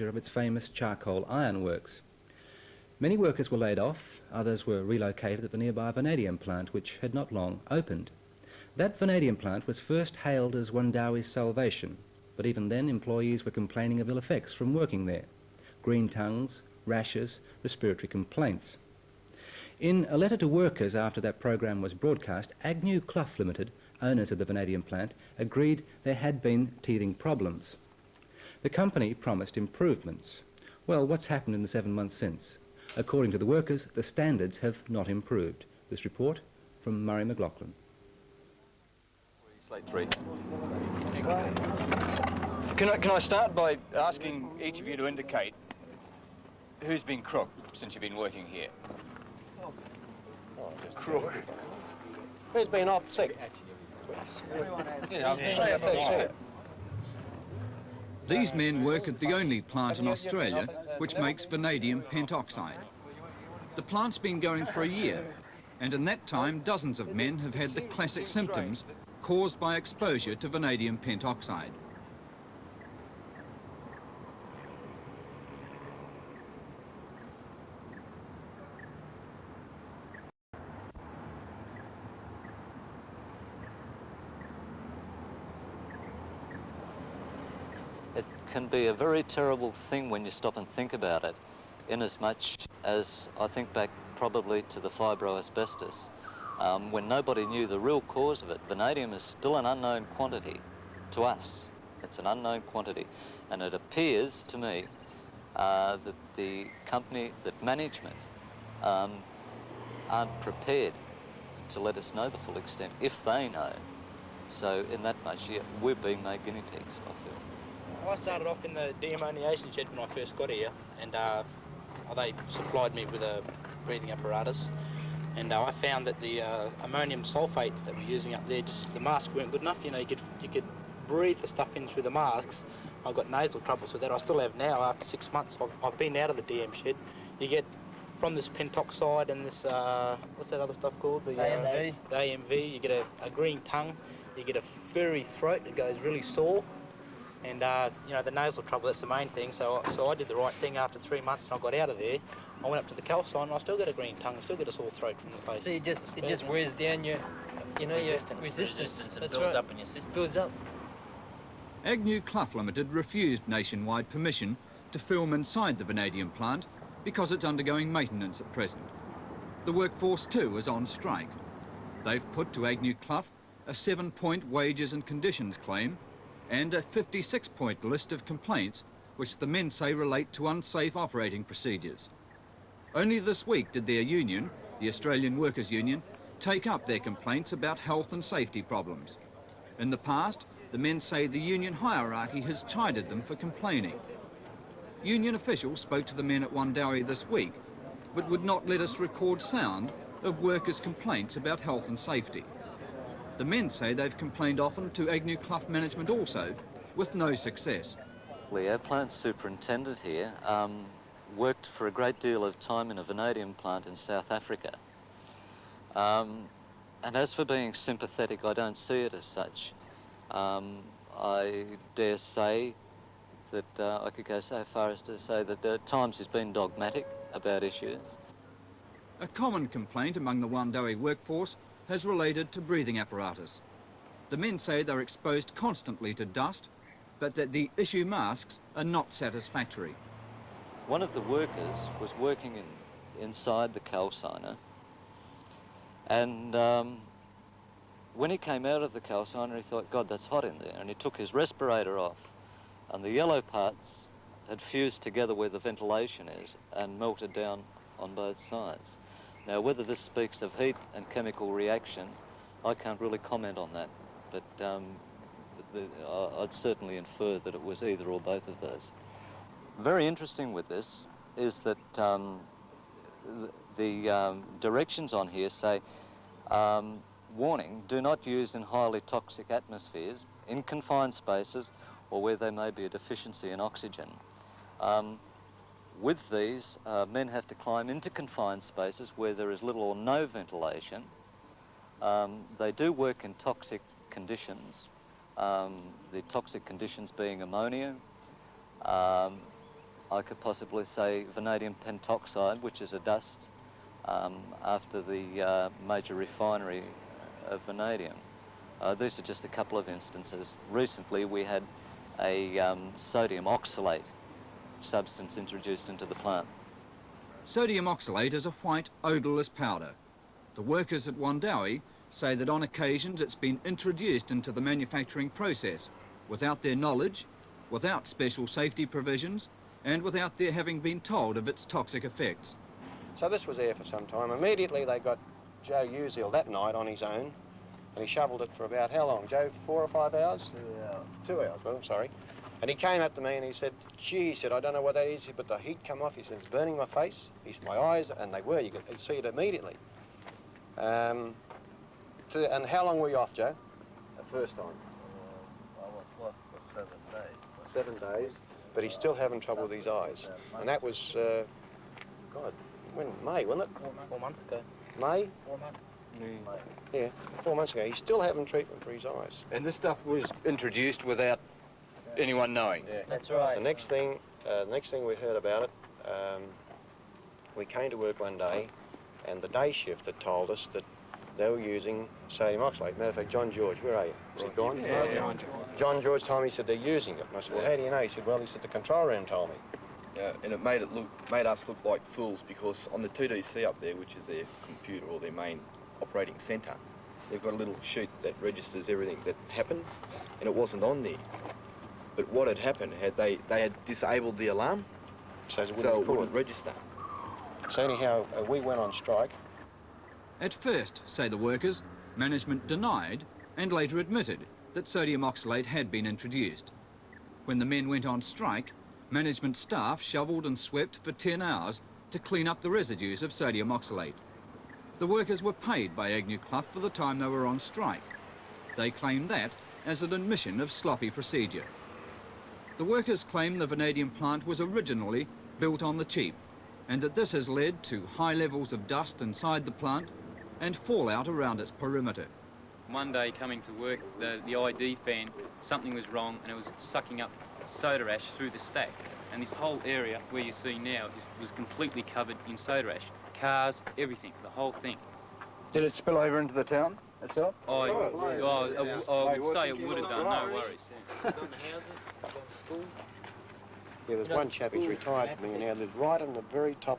of its famous charcoal iron works. Many workers were laid off, others were relocated at the nearby vanadium plant, which had not long opened. That vanadium plant was first hailed as Wundowie's salvation, but even then employees were complaining of ill effects from working there: green tongues, rashes, respiratory complaints. In a letter to workers after that program was broadcast, Agnew Clough Limited, owners of the vanadium plant, agreed there had been teething problems. The company promised improvements. Well, what's happened in the 7 months since? According to the workers, the standards have not improved. This report from Murray McLaughlin. Slate 3. Can I start by asking each of you to indicate who's been crook since you've been working here? Crook. Who's been off sick? Yeah, I've been sick. These men work at the only plant in Australia which makes vanadium pentoxide. The plant's been going for a year, and in that time dozens of men have had the classic symptoms caused by exposure to vanadium pentoxide. It can be a very terrible thing when you stop and think about it, inasmuch as I think back probably to the fibroasbestos, when nobody knew the real cause of it. Vanadium is still an unknown quantity to us. It's an unknown quantity, and it appears to me that the company, that management, aren't prepared to let us know the full extent, if they know. So in that much, yeah, we're being made guinea pigs, I feel. I started off in the deammoniation shed when I first got here, and they supplied me with a breathing apparatus, and I found that the ammonium sulfate that we're using up there, just the masks weren't good enough. You know, you could breathe the stuff in through the masks. I got nasal troubles with that. I still have now after 6 months. I've been out of the DM shed. You get from this pentoxide and this what's that other stuff called? The AMV. The AMV. You get a green tongue. You get a furry throat that goes really sore. And, you know, the nasal trouble, that's the main thing. So I did the right thing after 3 months, and I got out of there. I went up to the calcine, and I still get a green tongue, I still get a sore throat from the face. So it just wears down your, you know, resistance. Your resistance. It builds up in your system. Builds up. Agnew Clough Limited refused nationwide permission to film inside the vanadium plant because it's undergoing maintenance at present. The workforce too is on strike. They've put to Agnew Clough a 7-point wages and conditions claim and a 56-point list of complaints which the men say relate to unsafe operating procedures. Only this week did their union, the Australian Workers' Union, take up their complaints about health and safety problems. In the past, the men say the union hierarchy has chided them for complaining. Union officials spoke to the men at Wundowie this week, but would not let us record sound of workers' complaints about health and safety. The men say they've complained often to Agnew Clough management also, with no success. Our plant superintendent here worked for a great deal of time in a vanadium plant in South Africa. And as for being sympathetic, I don't see it as such. I dare say that I could go so far as to say that at times he's been dogmatic about issues. A common complaint among the Wundowie workforce has related to breathing apparatus. The men say they're exposed constantly to dust, but that the issue masks are not satisfactory. One of the workers was working inside the calciner, and when he came out of the calciner, he thought, God, that's hot in there, and he took his respirator off, and the yellow parts had fused together where the ventilation is and melted down on both sides. Now, whether this speaks of heat and chemical reaction, I can't really comment on that, but I'd certainly infer that it was either or both of those. Very interesting with this is that the directions on here say, warning, do not use in highly toxic atmospheres, in confined spaces, or where there may be a deficiency in oxygen. With these, men have to climb into confined spaces where there is little or no ventilation. They do work in toxic conditions, the toxic conditions being ammonia, I could possibly say vanadium pentoxide, which is a dust after the major refinery of vanadium. These are just a couple of instances. Recently we had a sodium oxalate substance introduced into the plant. Sodium oxalate is a white, odourless powder. The workers at Wundowie say that on occasions it's been introduced into the manufacturing process without their knowledge, without special safety provisions, and without their having been told of its toxic effects. So this was there for some time. Immediately they got Joe Usil that night on his own, and he shoveled it for about how long, Joe? 4 or 5 hours? 2 hours. 2 hours, well, I'm sorry. And he came up to me and he said, gee, he said, I don't know what that is, but the heat come off. He said, it's burning my face. He said, my eyes, and they were, you could see it immediately. And how long were you off, Joe? The first time? I was off for 7 days. 7 days, but he's still having trouble with his eyes. And that was, God, when? May, wasn't it? 4 months ago. May? 4 months. Yeah, 4 months ago. He's still having treatment for his eyes. And this stuff was introduced without anyone knowing? Yeah. That's right. The next thing we heard about it, we came to work one day, and the day shift had told us that they were using sodium oxalate. Matter of fact, John George, where are you? Is he gone? Yeah. John George told me, he said, they're using it. And I said, well, how do you know? He said, well, he said, the control room told me. And it made us look like fools, because on the 2DC up there, which is their computer or their main operating centre, they've got a little sheet that registers everything that happens, and it wasn't on there. But what had happened, they had disabled the alarm, so it wouldn't register. So anyhow, we went on strike. At first, say the workers, management denied and later admitted that sodium oxalate had been introduced. When the men went on strike, management staff shovelled and swept for 10 hours to clean up the residues of sodium oxalate. The workers were paid by Agnew Clough for the time they were on strike. They claimed that as an admission of sloppy procedure. The workers claim the vanadium plant was originally built on the cheap, and that this has led to high levels of dust inside the plant and fallout around its perimeter. One day coming to work, the ID fan, something was wrong, and it was sucking up soda ash through the stack. And this whole area where you see now was completely covered in soda ash. Cars, everything, the whole thing. Did it spill over into the town itself? I would say it would have done, no worries. Yeah, there's one chap, he's retired from me now, lives right in the very top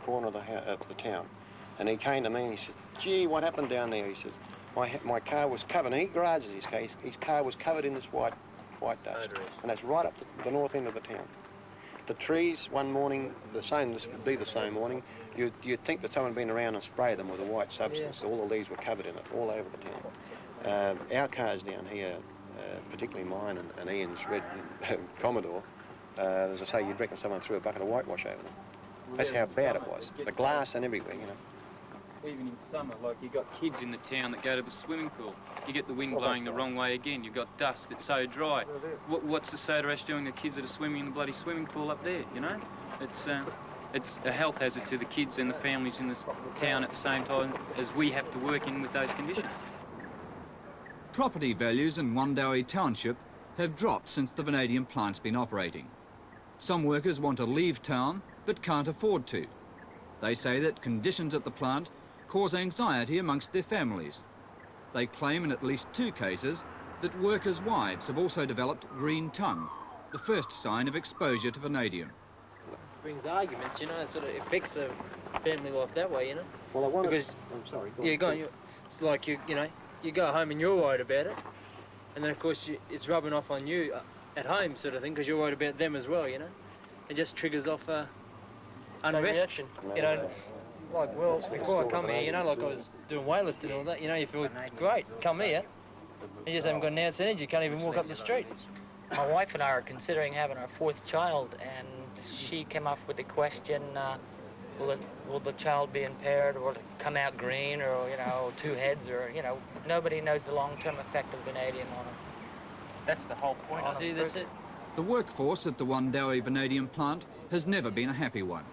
corner of the town. And he came to me and he said, gee, what happened down there? He says, my car was covered, and he garages his case, his car was covered in this white dust. And that's right up the north end of the town. The trees one morning, this would be the same morning, you'd think that someone had been around and sprayed them with a white substance. Yeah. All the leaves were covered in it, all over the town. Our cars down here, particularly mine and Ian's red Commodore, as I say, you'd reckon someone threw a bucket of whitewash over them. That's how bad it was. The glass and everywhere, you know. Even in summer, like you've got kids in the town that go to the swimming pool. You get the wind blowing the wrong way again. You've got dust, it's so dry. What's the soda ash doing to kids that are swimming in the bloody swimming pool up there, you know? It's a health hazard to the kids and the families in this town at the same time as we have to work in with those conditions. Property values in Wundowie Township have dropped since the vanadium plant's been operating. Some workers want to leave town but can't afford to. They say that conditions at the plant cause anxiety amongst their families. They claim in at least 2 cases that workers' wives have also developed green tongue, the first sign of exposure to vanadium. Brings arguments, you know, it sort of affects a family life that way, you know. Well, I wanted... Because, I'm sorry, go on. It's like, you know, you go home and you're worried about it, and then, of course, it's rubbing off on you at home sort of thing, because you're worried about them as well, you know. It just triggers off unrest. You know, like, well, before I come here, you know, like I was doing weightlifting and all that, you know, you feel great, come here, you just haven't got an ounce of energy, you can't even walk up the street. My wife and I are considering having our 4th child, and she came up with the question, will the child be impaired, or will it come out green, or, you know, 2 heads, or, you know, nobody knows the long-term effect of vanadium on them. That's the whole point. See, that's it. The workforce at the Wundowie vanadium plant has never been a happy one.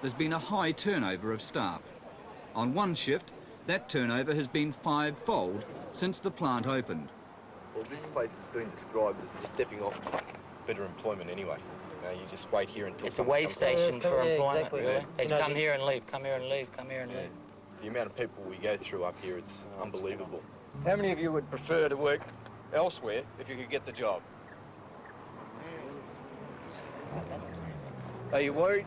There's been a high turnover of staff. On one shift, that turnover has been 5-fold since the plant opened. Well, this place has been described as a stepping off to better employment anyway. know, you just wait here until It's a someone way comes station for employment, exactly. really. Yeah. They You know, come here and leave, come here and leave, come here and Yeah. leave. The amount of people we go through up here, it's unbelievable. How many of you would prefer to work elsewhere if you could get the job? Are you worried?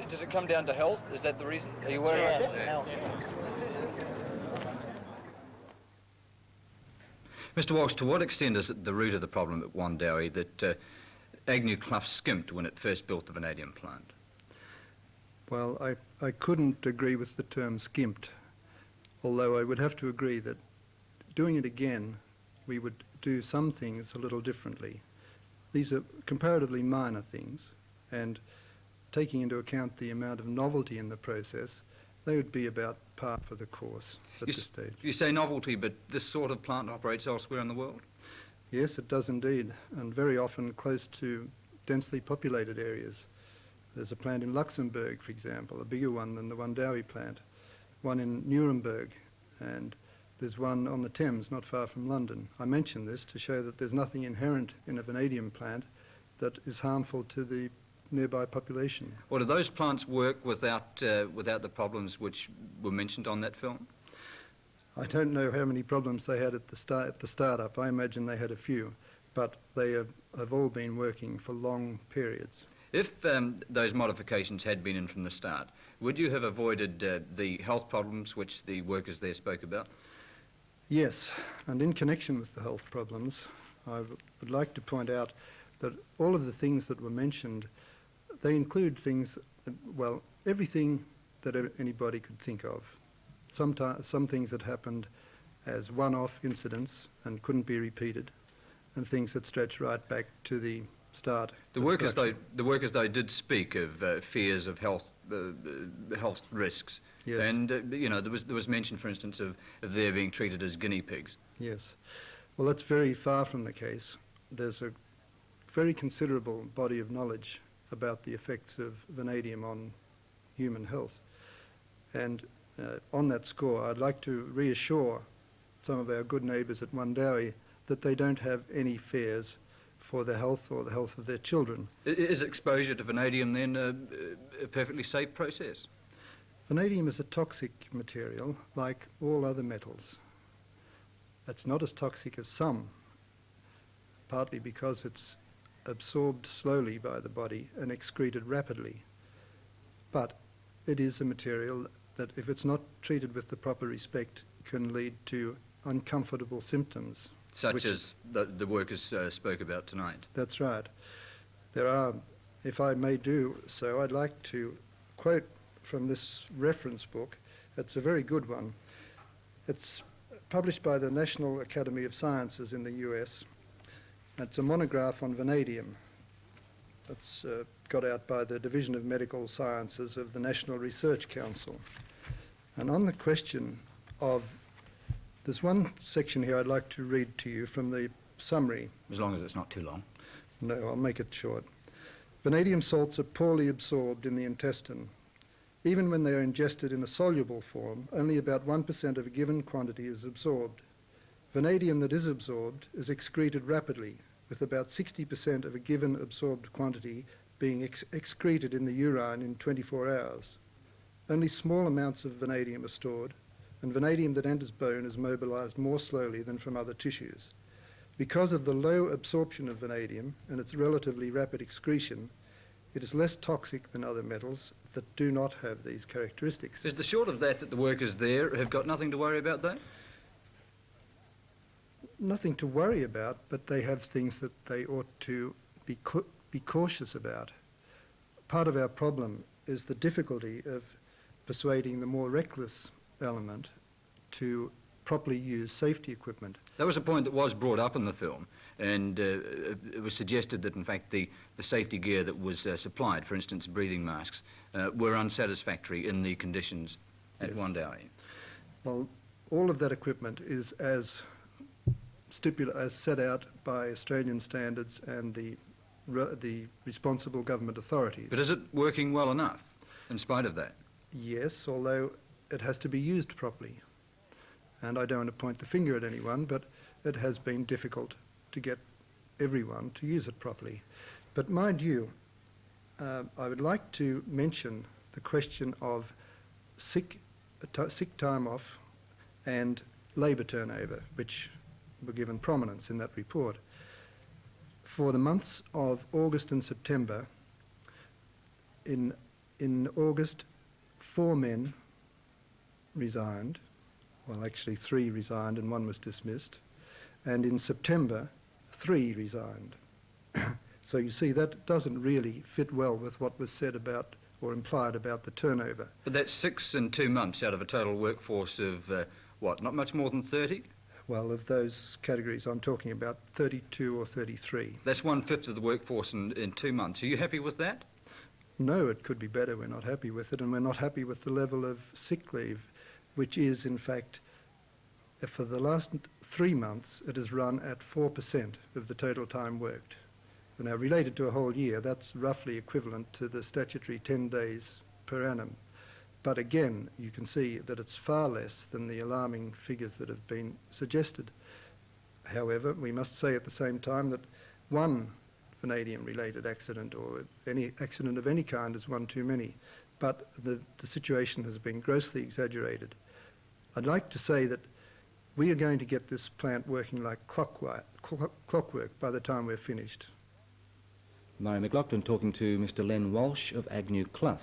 Does it come down to health? Is that the reason? Are you worried? Yes, about health. Mr. Walsh, to what extent is it the root of the problem at Wundowie that Agnew Clough skimped when it first built the vanadium plant? Well, I couldn't agree with the term skimped, although I would have to agree that doing it again, we would do some things a little differently. These are comparatively minor things, and taking into account the amount of novelty in the process, they would be about par for the course at this stage. You say novelty, but this sort of plant operates elsewhere in the world? Yes, it does indeed, and very often close to densely populated areas. There's a plant in Luxembourg, for example, a bigger one than the Wundowie plant, one in Nuremberg, and there's one on the Thames not far from London. I mention this to show that there's nothing inherent in a vanadium plant that is harmful to the nearby population. Well, do those plants work without the problems which were mentioned on that film? I don't know how many problems they had at the startup. I imagine they had a few, but they have all been working for long periods. If those modifications had been in from the start, would you have avoided the health problems which the workers there spoke about? Yes, and in connection with the health problems, I would like to point out that all of the things that were mentioned, they include things, well, everything that anybody could think of. Some things that happened as one-off incidents and couldn't be repeated, and things that stretch right back to the start. The workers, though, did speak of fears of health risks. Yes. And you know, there was mention, for instance, of their being treated as guinea pigs. Yes. Well, that's very far from the case. There's a very considerable body of knowledge about the effects of vanadium on human health. And on that score, I'd like to reassure some of our good neighbours at Wundowie that they don't have any fears for their health or the health of their children. Is exposure to vanadium then a perfectly safe process? Vanadium is a toxic material like all other metals. It's not as toxic as some, partly because it's absorbed slowly by the body and excreted rapidly. But it is a material that, if it's not treated with the proper respect, can lead to uncomfortable symptoms. Such as the workers spoke about tonight. That's right. There are, if I may do so, I'd like to quote from this reference book. It's a very good one. It's published by the National Academy of Sciences in the US. It's a monograph on vanadium. It's got out by the Division of Medical Sciences of the National Research Council. And on the question of, there's one section here I'd like to read to you from the summary. As long as it's not too long. No, I'll make it short. Vanadium salts are poorly absorbed in the intestine. Even when they are ingested in a soluble form, only about 1% of a given quantity is absorbed. Vanadium that is absorbed is excreted rapidly, with about 60% of a given absorbed quantity being excreted in the urine in 24 hours. Only small amounts of vanadium are stored, and vanadium that enters bone is mobilized more slowly than from other tissues. Because of the low absorption of vanadium and its relatively rapid excretion, it is less toxic than other metals that do not have these characteristics. Is the short of that the workers there have got nothing to worry about, though? Nothing to worry about, but they have things that they ought to be cautious about. Part of our problem is the difficulty of persuading the more reckless element to properly use safety equipment. That was a point that was brought up in the film, and it was suggested that, in fact, the safety gear that was supplied, for instance, breathing masks, were unsatisfactory in the conditions at Wundowie. Well, all of that equipment is as set out by Australian standards and the responsible government authorities. But is it working well enough, in spite of that? Yes, although it has to be used properly. And I don't want to point the finger at anyone, but it has been difficult to get everyone to use it properly. But mind you, I would like to mention the question of sick time off and labour turnover, which were given prominence in that report. For the months of August and September, in August, 4 men resigned. Well, actually 3 resigned and 1 was dismissed. And in September, 3 resigned. So you see, that doesn't really fit well with what was said about or implied about the turnover. But that's 6 in 2 months out of a total workforce of, what, not much more than 30? Well, of those categories, I'm talking about 32 or 33. That's 1/5 of the workforce in 2 months. Are you happy with that? No, it could be better. We're not happy with it, and we're not happy with the level of sick leave, which is, in fact, for the last 3 months, it has run at 4% of the total time worked. Now, related to a whole year, that's roughly equivalent to the statutory 10 days per annum. But again, you can see that it's far less than the alarming figures that have been suggested. However, we must say at the same time that one vanadium-related accident or any accident of any kind is one too many. But the situation has been grossly exaggerated. I'd like to say that we are going to get this plant working like clockwork by the time we're finished. Murray McLaughlin talking to Mr. Len Walsh of Agnew Clough.